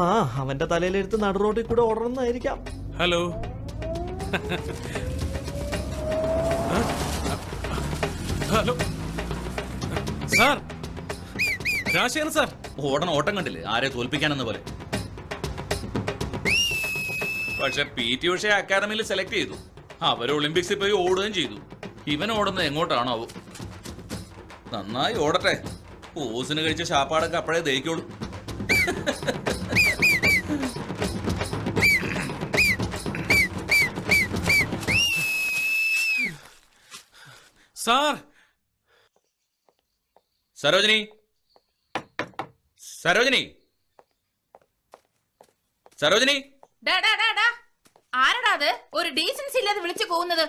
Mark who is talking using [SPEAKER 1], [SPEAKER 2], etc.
[SPEAKER 1] ആ അവന്റെ തലയിലെടുത്ത് നടു റോഡിൽ കൂടെ ഓടണമെന്നായിരിക്കാം.
[SPEAKER 2] Hello. Hello sir, Rajasekharan sir.
[SPEAKER 3] ഓട്ടം കണ്ടില്ലേ, ആരെ തോൽപ്പിക്കാനെന്ന പോലെ. പക്ഷെ PT ഉഷ അക്കാദമിയിൽ സെലക്ട് ചെയ്തു. അവർ ഒളിമ്പിക്സിൽ പോയി ഓടുകയും ചെയ്തു. ഇവൻ ഓടുന്നത് എങ്ങോട്ടാണോ? നന്നായി ഓടട്ടെ. ഓസിന് കഴിച്ച ശാപ്പാടൊക്കെ അപ്പോഴേ ദഹിക്കോളൂ.
[SPEAKER 2] സാർ.
[SPEAKER 3] സരോജിനി, സരോജിനി, സരോജിനി.
[SPEAKER 4] ആരടാ അത്? ഒരു ഡീസൻസി ഇല്ലാതെ വിളിച്ചു പോകുന്നത്?